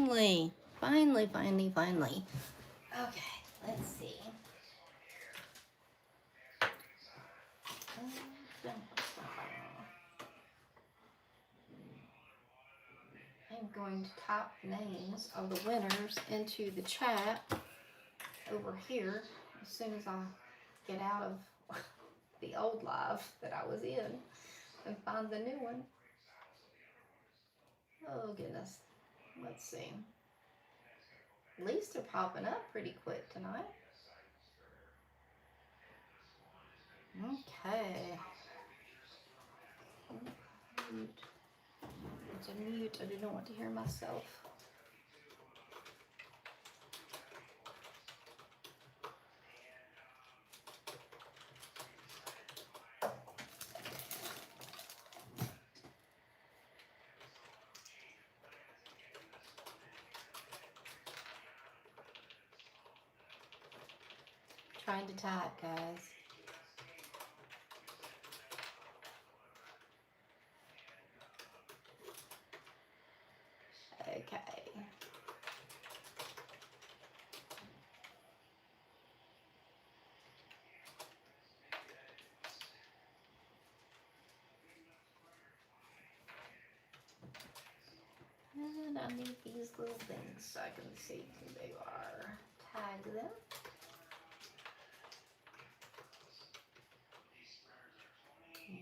finally. Finally, finally, finally. Okay, let's see. I'm going to type names of the winners into the chat over here as soon as I get out of the old live that I was in and find the new one. Oh goodness. Let's see. At least they're popping up pretty quick tonight. Okay. Mute. It's a mute. I didn't want to hear myself. Trying to type, guys. Okay. And I need these little things so I can see who they are. Tag them.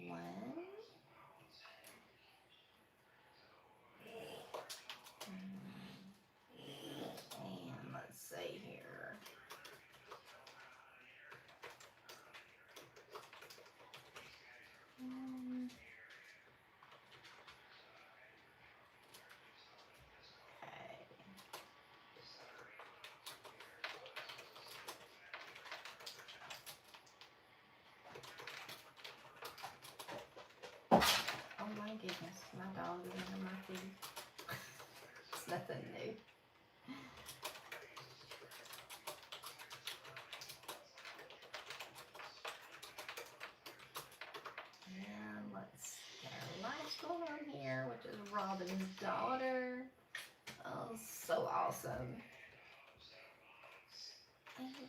One. And let's see here. Oh my goodness, my dog is under my feet. It's nothing new. And let's get our last one on here, which is Robin's daughter. Oh, so awesome. Okay.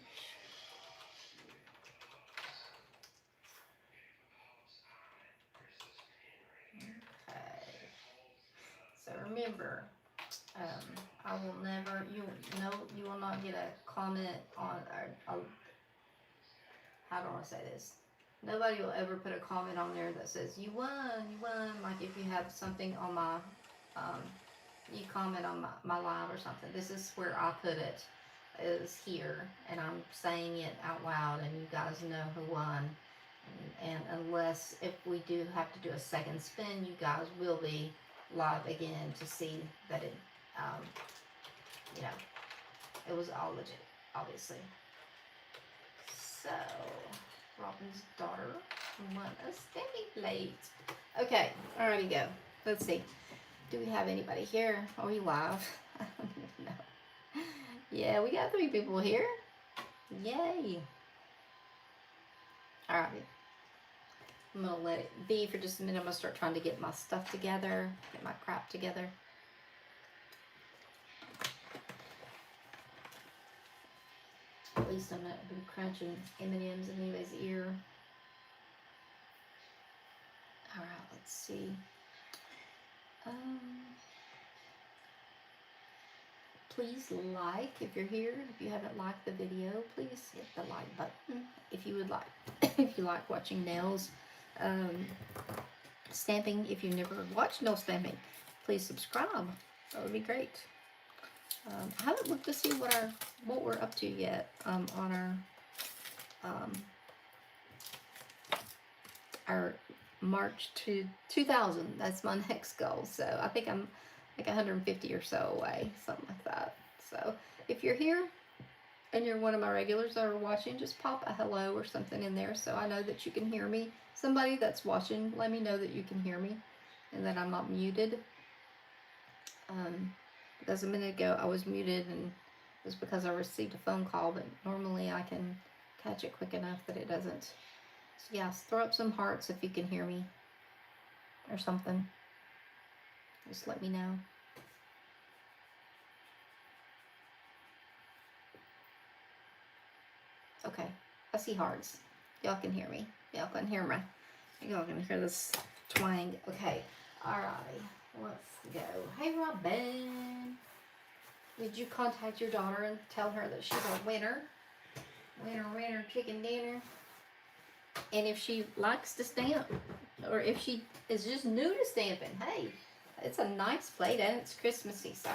So remember, I will never, you will not get a comment on, how do I say this? Nobody will ever put a comment on there that says, you won. Like if you have something on my, you comment on my live or something. This is where I put it, is here. And I'm saying it out loud and you guys know who won. And unless, if we do have to do a second spin, you guys will be live again to see that it, it was all legit, obviously. So, Robin's daughter won a stepping plate. Okay, alrighty, go. Let's see. Do we have anybody here? Are we live? I don't even know. Yeah, we got 3 people here. Yay. Alright. I'm going to let it be for just a minute. I'm going to start trying to get my stuff together, get my crap together. At least I'm not been crunching M&M's in anybody's ear. Alright, let's see. Please like if you're here. If you haven't liked the video, please hit the like button. If you would like, if you like watching nails stamping, if you've never watched nail stamping, please subscribe. That would be great. I haven't looked to see what we're up to yet on our March to 2000. That's my next goal. So I think I'm like 150 or so away, something like that. So if you're here and you're one of my regulars that are watching, just pop a hello or something in there so I know that you can hear me. Somebody that's watching, let me know that you can hear me and that I'm not muted. Because a minute ago I was muted and it was because I received a phone call, but normally I can catch it quick enough that it doesn't. So yeah, throw up some hearts if you can hear me or something. Just let me know. Okay, I see hearts. Y'all can hear me. Y'all can hear me. Y'all can hear this twang. Okay, alrighty. Let's go. Hey, Robin. Did you contact your daughter and tell her that she's a winner? Winner, chicken dinner. And if she likes to stamp, or if she is just new to stamping, hey, it's a nice plate and it's Christmassy, so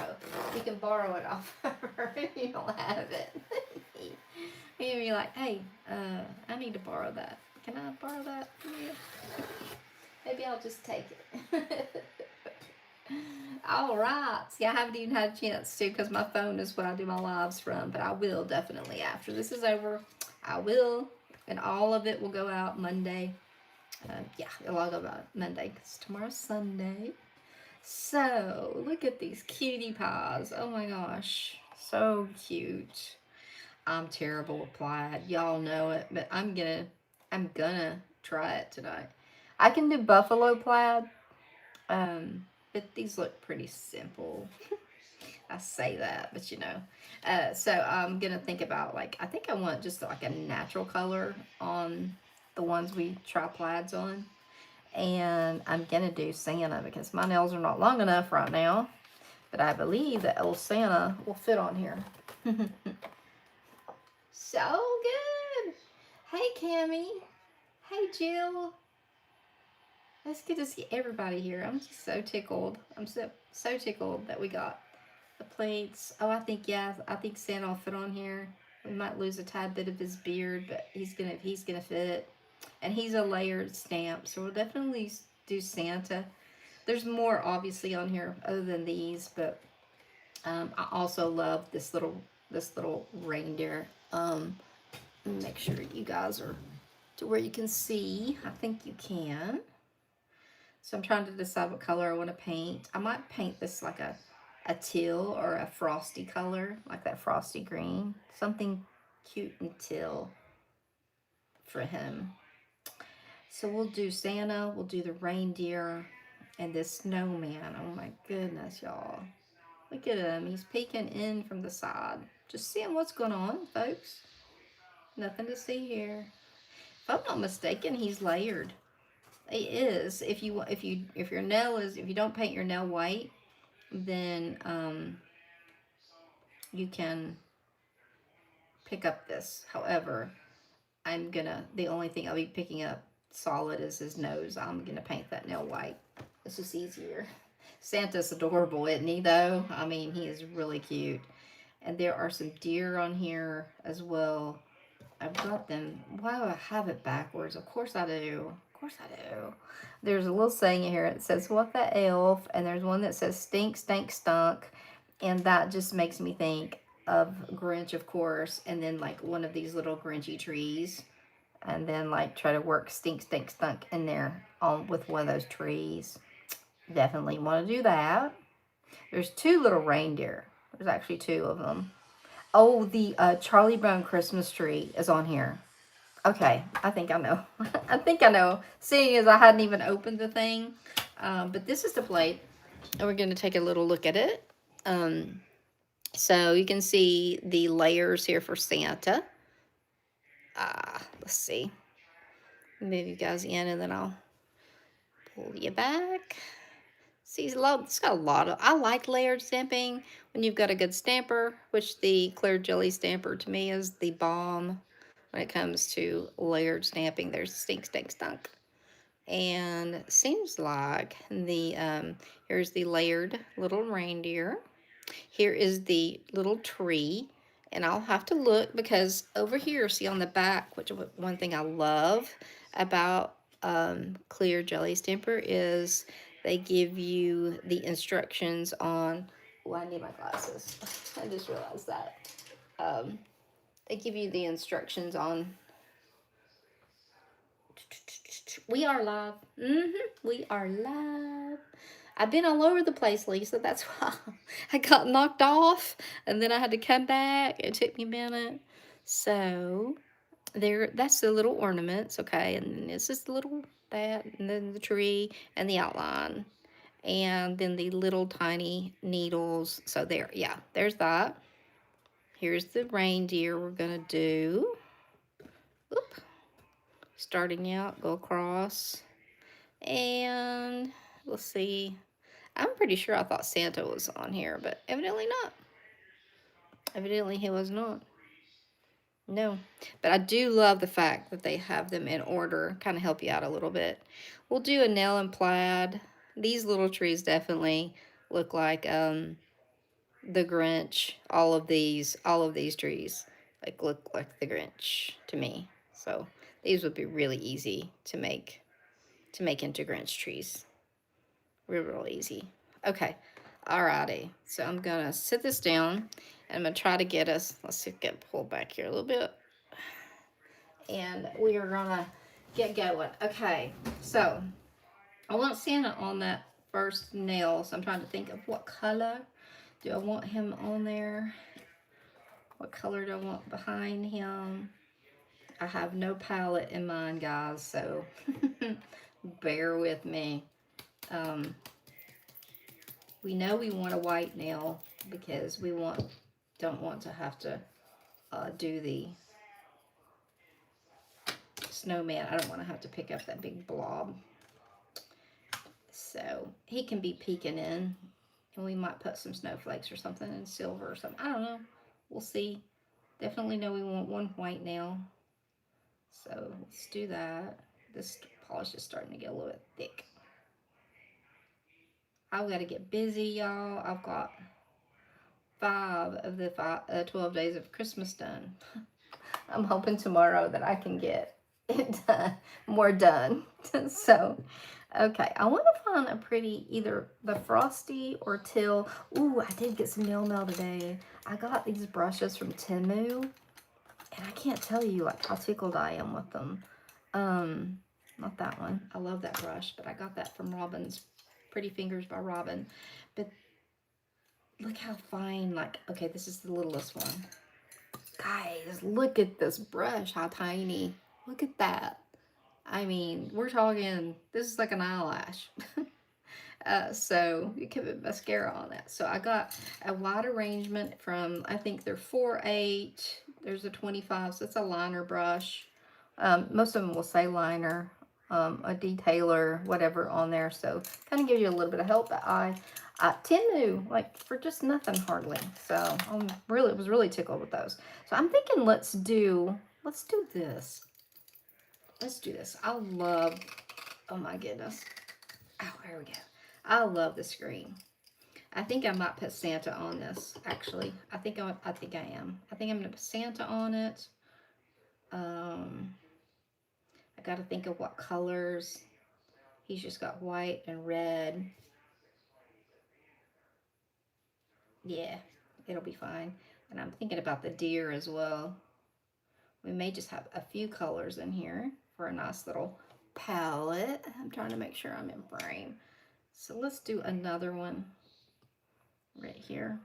you can borrow it off of her if you don't have it. You'd be like, hey, I need to borrow that. Can I borrow that from you? Maybe I'll just take it. All right. See, I haven't even had a chance to because my phone is what I do my lives from, but I will definitely after this is over. I will, and all of it will go out Monday. Yeah, it'll all go out Monday because tomorrow's Sunday. So, look at these cutie pies. Oh my gosh. So cute. I'm terrible with plaid. Y'all know it, but I'm gonna try it tonight. I can do buffalo plaid. But these look pretty simple. I say that, but you know. So I'm gonna think about like I think I want just like a natural color on the ones we try plaids on. And I'm gonna do Santa because my nails are not long enough right now. But I believe that old Santa will fit on here. So good. Hey Cammy. Hey Jill. It's good to see everybody here. I'm just so tickled. I'm so tickled that we got the plates. Oh, I think Santa will fit on here. We might lose a tad bit of his beard, but he's gonna fit. And he's a layered stamp, so we'll definitely do Santa. There's more obviously on here other than these, but I also love this little reindeer. Make sure you guys are to where you can see. I think you can. So I'm trying to decide what color I want to paint. I might paint this like a teal or a frosty color, like that frosty green. Something cute and teal for him. So we'll do Santa, we'll do the reindeer, and this snowman. Oh my goodness, y'all. Look at him. He's peeking in from the side. Just seeing what's going on, folks. Nothing to see here. If I'm not mistaken, he's layered. It is. If your nail is, if you don't paint your nail white, then you can pick up this. However, the only thing I'll be picking up solid is his nose. I'm gonna paint that nail white. It's just easier. Santa's adorable, isn't he, though? I mean, he is really cute. And there are some deer on here as well. I've got them. Why do I have it backwards? Of course I do. Of course I do. There's a little saying here. It says, what the elf? And there's one that says, stink, stank, stunk. And that just makes me think of Grinch, of course. And then like one of these little Grinchy trees. And then like try to work stink, stink, stunk in there with one of those trees. Definitely want to do that. There's two little reindeer. There's actually two of them. Oh, the Charlie Brown Christmas tree is on here. Okay, I think I know. I think I know. Seeing as I hadn't even opened the thing. But this is the plate. And we're going to take a little look at it. So you can see the layers here for Santa. Let's see. Move you guys in and then I'll pull you back. See, it's got a lot of, I like layered stamping when you've got a good stamper, which the Clear Jelly stamper to me is the bomb when it comes to layered stamping. There's stink, stink, stunk. And it seems like here's the layered little reindeer. Here is the little tree. And I'll have to look because over here, see on the back, which one thing I love about Clear Jelly Stamper is they give you the instructions on, oh, I need my glasses. I just realized that. They give you the instructions on, we are live. We are live. I've been all over the place, Lisa. That's why I got knocked off. And then I had to come back. It took me a minute. So, that's the little ornaments, okay? And then this is the little, that, and then the tree, and the outline. And then the little tiny needles. So there, yeah, there's that. Here's the reindeer we're going to do. Oop. Starting out, go across. And we'll see. I'm pretty sure I thought Santa was on here, but evidently not. Evidently he was not. No. But I do love the fact that they have them in order, kind of help you out a little bit. We'll do a nail and plaid. These little trees definitely look like the Grinch. All of these trees like look like the Grinch to me. So these would be really easy to make into Grinch trees. Real easy. Okay. Alrighty. So I'm gonna sit this down and I'm gonna try to get us, let's see, get pulled back here a little bit. And we are gonna get going. Okay, so I want Santa on that first nail, so I'm trying to think of what color do I want him on there. What color do I want behind him? I have no palette in mind, guys, so bear with me. We know we want a white nail because we don't want to have to do the snowman. I don't want to have to pick up that big blob. So he can be peeking in, and we might put some snowflakes or something in silver or something. I don't know. We'll see. Definitely know we want one white nail. So let's do that. This polish is starting to get a little bit thick. I've got to get busy, y'all. I've got 5 of the 12 days of Christmas done. I'm hoping tomorrow that I can get it done, more done. So, okay, I want to find a pretty, either the Frosty or Till. Ooh, I did get some nail mail today. I got these brushes from Temu, and I can't tell you like how tickled I am with them. Not that one. I love that brush, but I got that from Robin's Pretty Fingers by Robin. But look how fine, like, okay, this is the littlest one. Guys, look at this brush, how tiny. Look at that. I mean, we're talking, this is like an eyelash. So you can put mascara on that. So I got a wide arrangement from, I think they're 4-8. There's a 25, so it's a liner brush. Most of them will say liner, a detailer, whatever on there. So kind of gives you a little bit of help. But I Temu, like for just nothing hardly. So was really tickled with those. So I'm thinking let's do this. Let's do this. I love, oh my goodness. Oh, there we go. I love the screen. I think I might put Santa on this, actually. I think I am. I think I'm going to put Santa on it. I got to think of what colors. He's just got white and red. Yeah, it'll be fine. And I'm thinking about the deer as well. We may just have a few colors in here for a nice little palette. I'm trying to make sure I'm in frame. So let's do another one right here.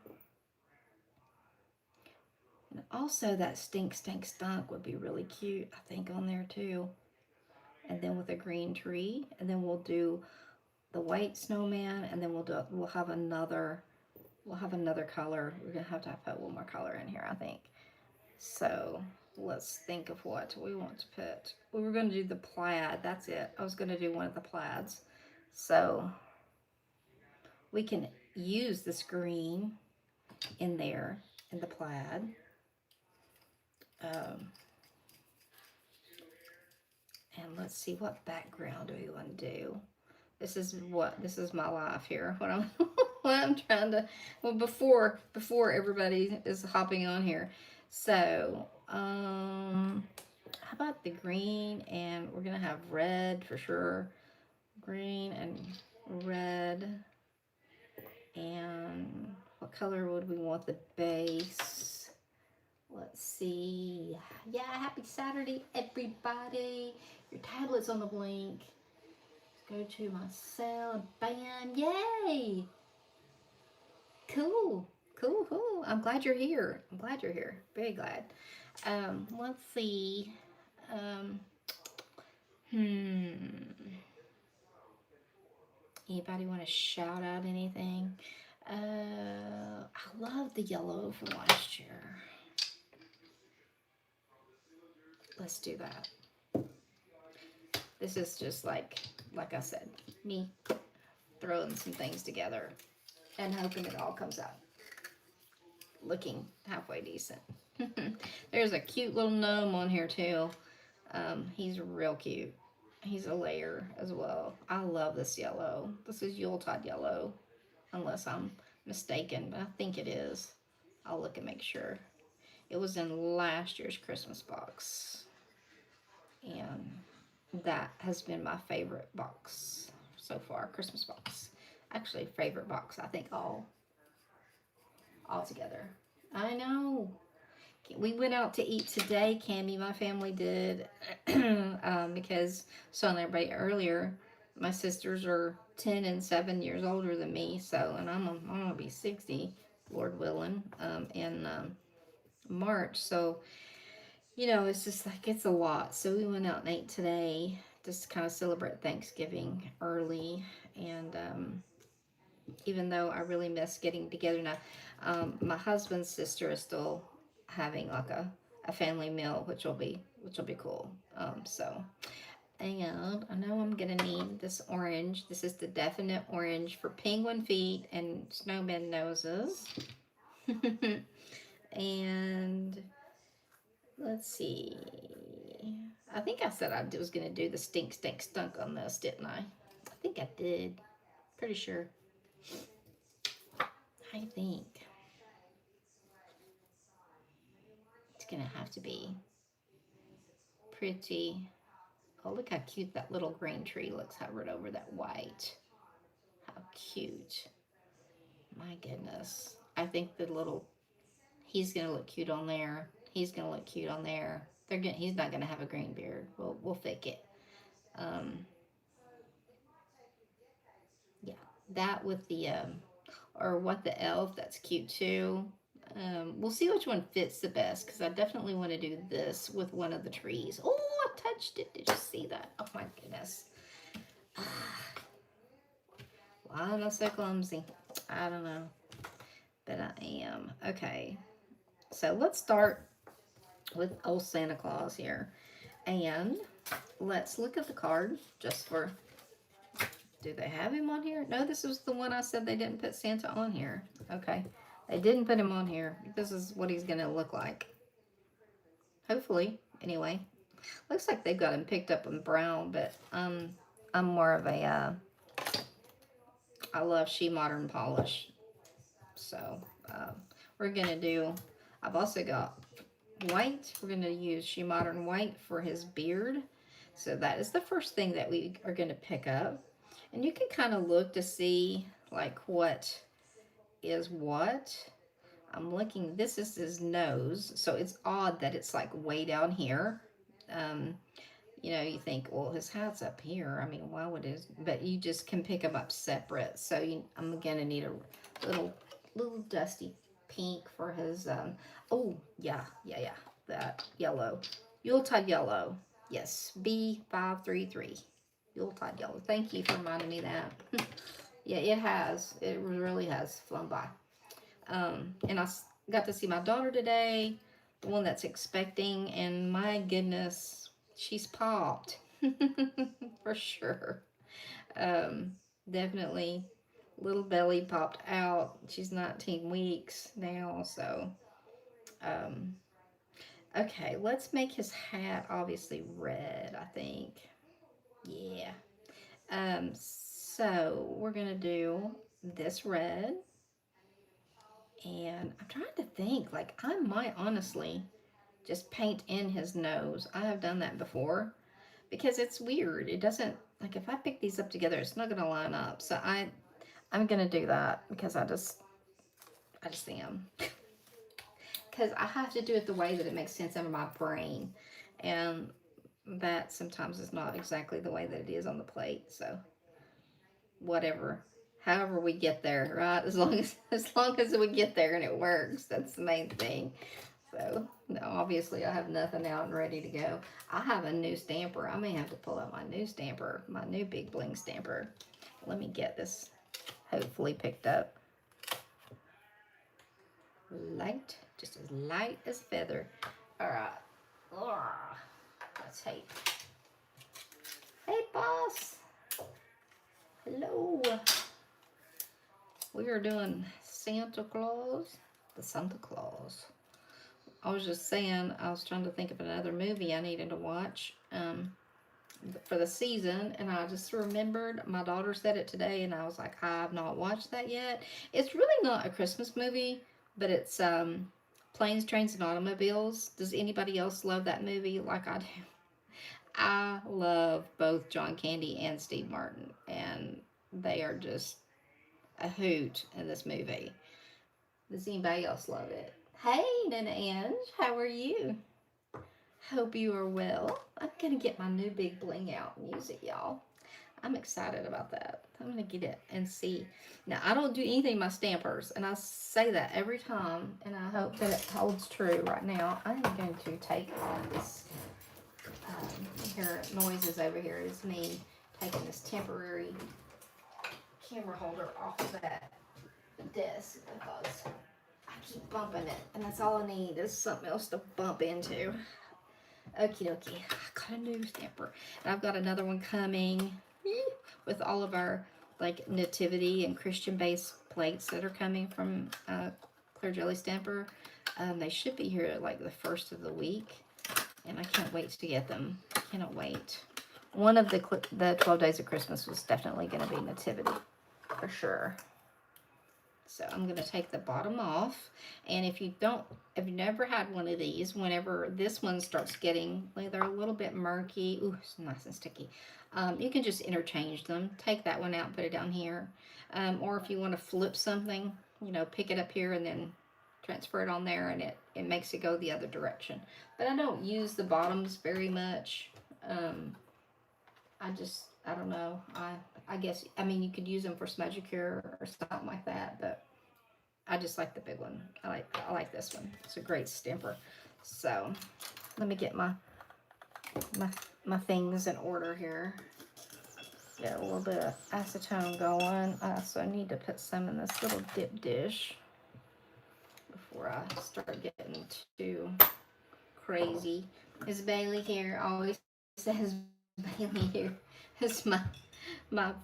And also that Stink Stank Stunk would be really cute, I think, on there too. And then with a green tree, and then we'll do the white snowman, and then we'll have another color. We're gonna have to put one more color in here, I think. So let's think of what we want to put. We were gonna do the plaid, that's it. I was gonna do one of the plaids. So we can use this green in there in the plaid. And let's see, what background do we want to do? This is my life here. What I'm what I'm trying to, well, before everybody is hopping on here. So how about the green, and we're gonna have red for sure. Green and red. And what color would we want the base? Let's see. Yeah, happy Saturday, everybody. Your tablet's on the blink. Let's go to my cell. Bam. Yay. Cool. Cool. I'm glad you're here. Very glad. Let's see. Anybody want to shout out anything? I love the yellow from last year. let's do that. This is just like I said, me throwing some things together and hoping it all comes out looking halfway decent. There's a cute little gnome on here too. He's real cute. He's a layer as well. I love this yellow. This is Yuletide yellow, unless I'm mistaken, but I think it is. I'll look and make sure. It was in last year's Christmas box, and that has been my favorite box so far. Christmas box, actually favorite box. I think all together. I know. We went out to eat today, Cammy. My family did, because saw everybody earlier. My sisters are 10 and 7 years older than me, so, and I'm gonna be 60, Lord willing, in March. So, you know, it's just like it's a lot. So we went out and ate today, just to kind of celebrate Thanksgiving early, and even though I really miss getting together now, my husband's sister is still having like a family meal, which will be cool. So, and I know I'm gonna need this orange. This is the definite orange for penguin feet and snowman noses. And let's see. I think I said I was gonna do the stink stunk on this, didn't I? I think I did. Pretty sure. I think it's gonna have to be pretty. Oh, look how cute that little green tree looks covered over that white. How cute. My goodness. I think the little, he's gonna look cute on there. He's gonna look cute on there. He's not gonna have a green beard. We'll fake it. Yeah, that with the or what the elf. That's cute too. We'll see which one fits the best, because I definitely want to do this with one of the trees. Oh, I touched it. Did you see that? Oh my goodness. Why am I so clumsy? I don't know. But I am. Okay. So let's start with old Santa Claus here. And let's look at the card just for... Do they have him on here? No, this was the one I said they didn't put Santa on here. Okay. They didn't put him on here. This is what he's going to look like. Hopefully. Anyway. Looks like they've got him picked up in brown, but I'm more of a... I love She Modern Polish. So, we're going to do... I've also got white. We're going to use She Modern White for his beard. So that is the first thing that we are going to pick up. And you can kind of look to see, like, what is what. I'm looking, this is his nose, so it's odd that it's like way down here. You know, you think, well, his hat's up here. I mean, why would it? But you just can pick them up separate. So I'm gonna need a little dusty pink for his. Oh yeah, that yellow, Yuletide yellow. Yes, B533, Yuletide yellow. Thank you for reminding me that. Yeah, it has. It really has flown by. And I got to see my daughter today, the one that's expecting, and my goodness, she's popped. For sure. Definitely little belly popped out. She's 19 weeks now, so okay, let's make his hat obviously red, I think. Yeah. So we're gonna do this red. And I'm trying to think, like, I might honestly just paint in his nose. I have done that before, because it's weird. It doesn't, like, if I pick these up together, it's not going to line up. So I'm going to do that, because I just am. Because I have to do it the way that it makes sense in my brain. And that sometimes is not exactly the way that it is on the plate. So whatever. However we get there, right? As long as we get there and it works, that's the main thing. So, no, obviously I have nothing out and ready to go. I have a new stamper. I may have to pull out my new stamper, my new Big Bling stamper. Let me get this hopefully picked up. Light, just as light as a feather. All right. tape. Hey, boss. Hello. We are doing Santa Claus. The Santa Claus. I was just saying, I was trying to think of another movie I needed to watch for the season, and I just remembered my daughter said it today, and I was like, I've not watched that yet. It's really not a Christmas movie, but it's Planes, Trains, and Automobiles. Does anybody else love that movie like I do? I love both John Candy and Steve Martin, and they are just a hoot in this movie. Does anybody else love it? Hey, Nana Ange, how are you? Hope you are well. I'm gonna get my new Big Bling Out and use it, y'all. I'm excited about that. I'm gonna get it and see. Now, I don't do anything with my stampers, and I say that every time, and I hope that it holds true right now. I'm going to take off this. Hear noises over here is me taking this temporary camera holder off of that desk because I keep bumping it, and that's all I need is something else to bump into. Okie dokie. I got a new stamper, and I've got another one coming with all of our like nativity and Christian based plates that are coming from Clear Jelly Stamper. They should be here like the first of the week, and I can't wait to get them. Cannot wait. One of the 12 Days of Christmas was definitely going to be nativity for sure. So I'm going to take the bottom off, and if you've never had one of these, whenever this one starts getting, like, they're a little bit murky, ooh, it's nice and sticky, you can just interchange them. Take that one out and put it down here, or if you want to flip something, you know, pick it up here and then transfer it on there, and it makes it go the other direction. But I don't use the bottoms very much. I don't know. I guess, I mean, you could use them for smudge-a-cure or something like that, but I just like the big one. I like this one. It's a great stamper. So let me get my things in order here. Get a little bit of acetone going. So I need to put some in this little dip dish before I start getting too crazy. Is Bailey here? Always says Bailey here. It's my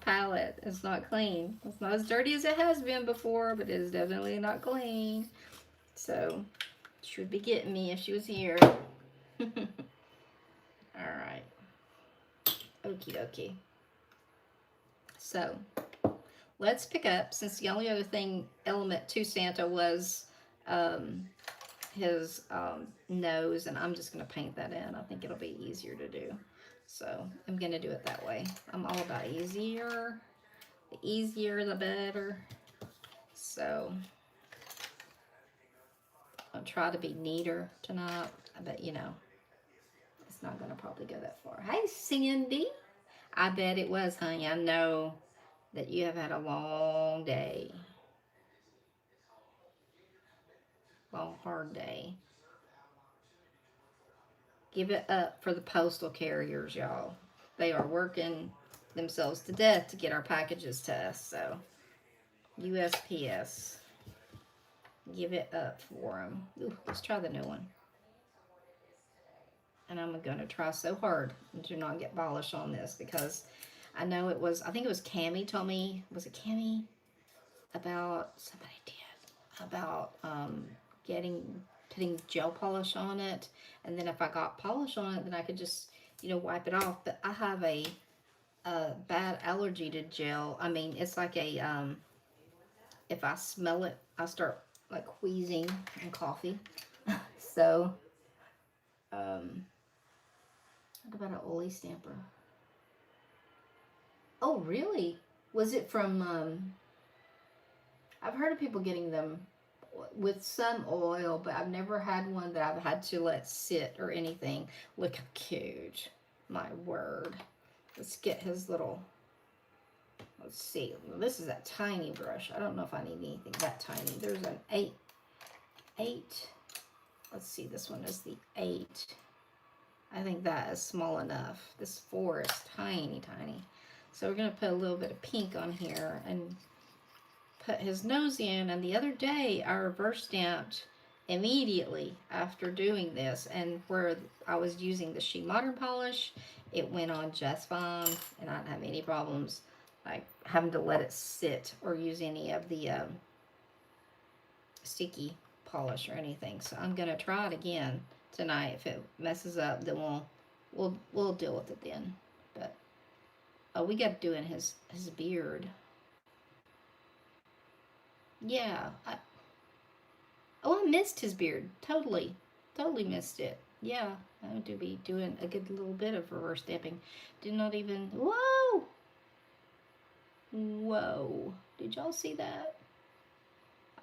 palette is not clean. It's not as dirty as it has been before, but it is definitely not clean. So, she would be getting me if she was here. Alright. Okie dokie. So, let's pick up, since the only other thing element to Santa was his nose, and I'm just going to paint that in. I think it'll be easier to do. So I'm going to do it that way. I'm all about easier. The easier, the better. So I'll try to be neater tonight. But, you know, it's not going to probably go that far. Hey, Cindy. I bet it was, honey. I know that you have had a long day. Long, hard day. Give it up for the postal carriers, y'all. They are working themselves to death to get our packages to us. So, USPS. Give it up for them. Ooh, let's try the new one. And I'm going to try so hard to not get polish on this, because I know it was, I think it was Cammie told me, was it Cammie? About, somebody did, about putting gel polish on it, and then if I got polish on it, then I could just, you know, wipe it off. But I have a bad allergy to gel. I mean, it's like a if I smell it, I start like wheezing and coughing. So what about an Oli stamper? Oh, really? Was it from I've heard of people getting them with some oil, but I've never had one that I've had to let sit or anything. Look how cute. My word. Let's get his little, let's see. This is a tiny brush. I don't know if I need anything that tiny. There's an 8. Let's see, this one is the 8. I think that is small enough. This 4 is tiny, tiny. So we're going to put a little bit of pink on here and put his nose in. And the other day I reverse stamped immediately after doing this, and where I was using the She Modern polish, it went on just fine, and I didn't have any problems like having to let it sit or use any of the sticky polish or anything. So I'm gonna try it again tonight. If it messes up, then we'll deal with it then. But oh, we got to do in his beard. Yeah. I missed his beard. Totally missed it. Yeah, I would be doing a good little bit of reverse stamping. Did not even. Whoa! Whoa! Did y'all see that?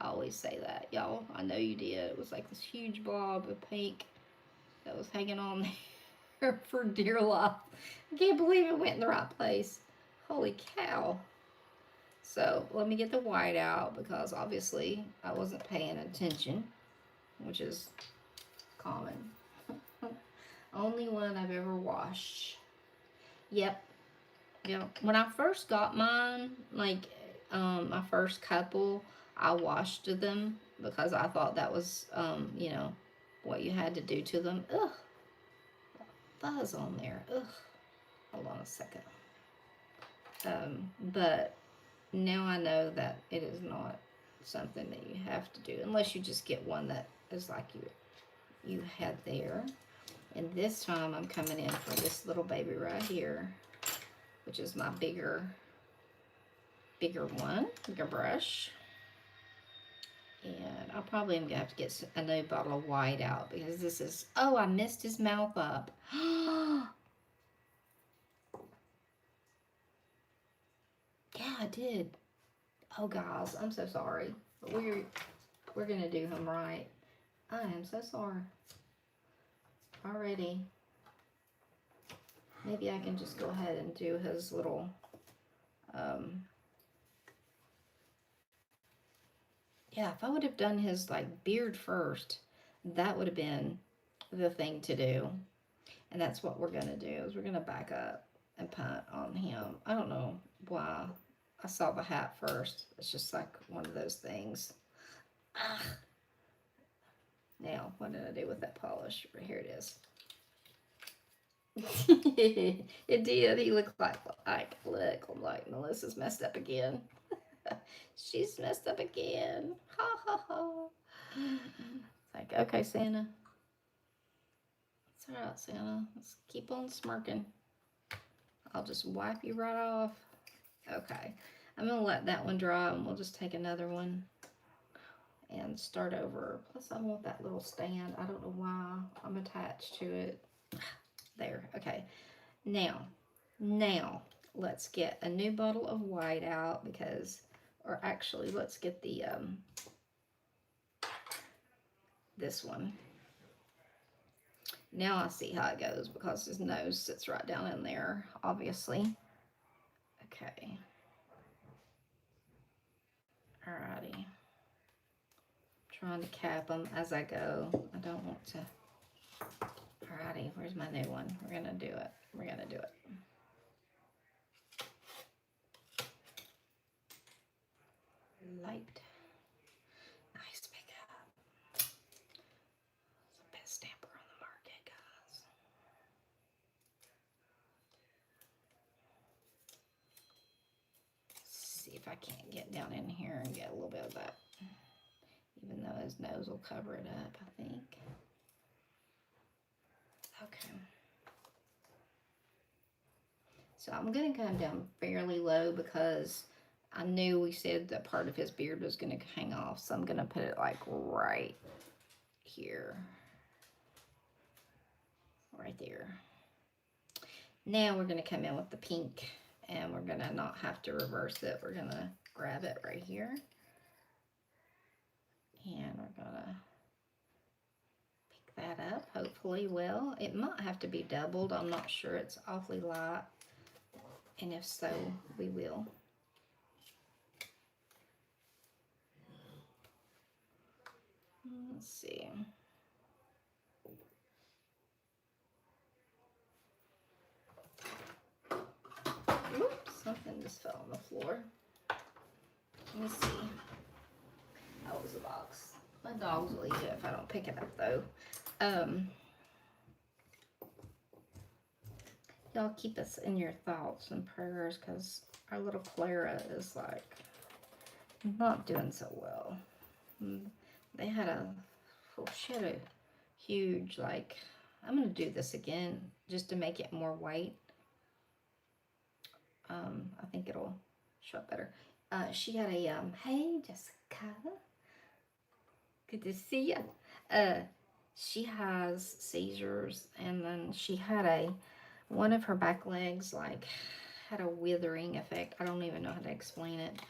I always say that, y'all. I know you did. It was like this huge blob of pink that was hanging on there for dear life. I can't believe it went in the right place. Holy cow. So let me get the white out because obviously I wasn't paying attention, which is common. Only one I've ever washed. Yep. Yep. When I first got mine, like my first couple, I washed them because I thought that was, what you had to do to them. Ugh. Fuzz on there. Ugh. Hold on a second. But now I know that it is not something that you have to do unless you just get one that is like you had there. And this time I'm coming in for this little baby right here, which is my bigger one, bigger brush. And I probably am gonna have to get a new bottle of white out because this is, oh, I messed his mouth up. Yeah, I did. Oh, guys, I'm so sorry. But we're gonna do him right. I am so sorry. Already. Maybe I can just go ahead and do his little, yeah, if I would have done his like beard first, that would have been the thing to do. And that's what we're gonna do, is we're gonna back up and punt on him. I don't know why I saw the hat first. It's just like one of those things. Ah. Now, what did I do with that polish? Here it is. It did. He looked like look, I'm like, Melissa's messed up again. She's messed up again. Ha ha ha. It's like, okay, Santa. It's all right, Santa. Let's keep on smirking. I'll just wipe you right off. Okay. I'm going to let that one dry and we'll just take another one and start over. Plus, I want that little stand. I don't know why I'm attached to it. There. Okay. Now, let's get a new bottle of white out because, or actually, let's get the, this one. Now I see how it goes because his nose sits right down in there, obviously. Okay. Alrighty. Trying to cap them as I go. I don't want to. Alrighty, where's my new one? We're gonna do it. We're gonna do it. Light. Nice pickup. It's the best stamper on the market, guys. See if I can't get down in here and get a little bit of that. Even though his nose will cover it up, I think. Okay. So I'm going to come down fairly low because I knew we said that part of his beard was going to hang off. So I'm going to put it like right here. Right there. Now we're going to come in with the pink and we're going to not have to reverse it. We're going to grab it right here. And we're going to pick that up, hopefully. Well, it might have to be doubled. I'm not sure. It's awfully light. And if so, we will. Let's see. Oops, something just fell on the floor. Let me see. That was a box. My dogs will eat it if I don't pick it up, though. Um, y'all keep us in your thoughts and prayers, because our little Clara is like not doing so well. They had she had a huge, like, I'm gonna do this again just to make it more white. I think it'll show up better. She had a hey Jessica, good to see you. She has seizures, and then she had one of her back legs like had a withering effect. I don't even know how to explain it.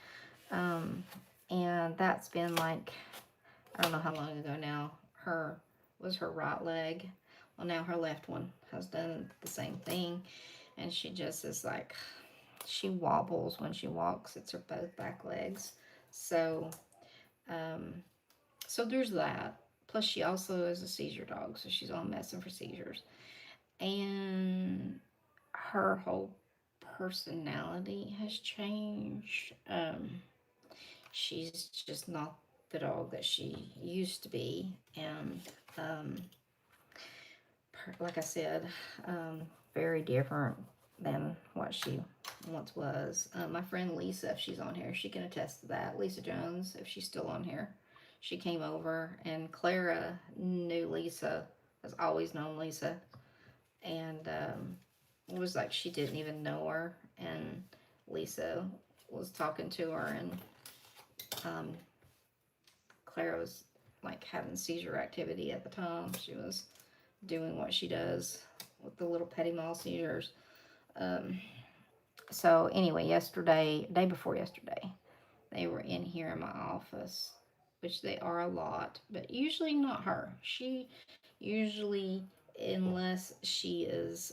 And that's been like, I don't know how long ago now. Her right leg. Well, now her left one has done the same thing, and she just is like, she wobbles when she walks. It's her both back legs. So, um, so there's that. Plus, she also is a seizure dog, so she's on medicine for seizures. And her whole personality has changed. She's just not the dog that she used to be. And like I said, very different than what she once was. My friend Lisa, if she's on here, she can attest to that. Lisa Jones, if she's still on here, she came over, and Clara knew Lisa, has always known Lisa, and it was like she didn't even know her, and Lisa was talking to her, and Clara was like having seizure activity at the time. She was doing what she does with the little petit mal seizures. So anyway, day before yesterday, they were in here in my office, which they are a lot, but usually not her. She usually, unless she is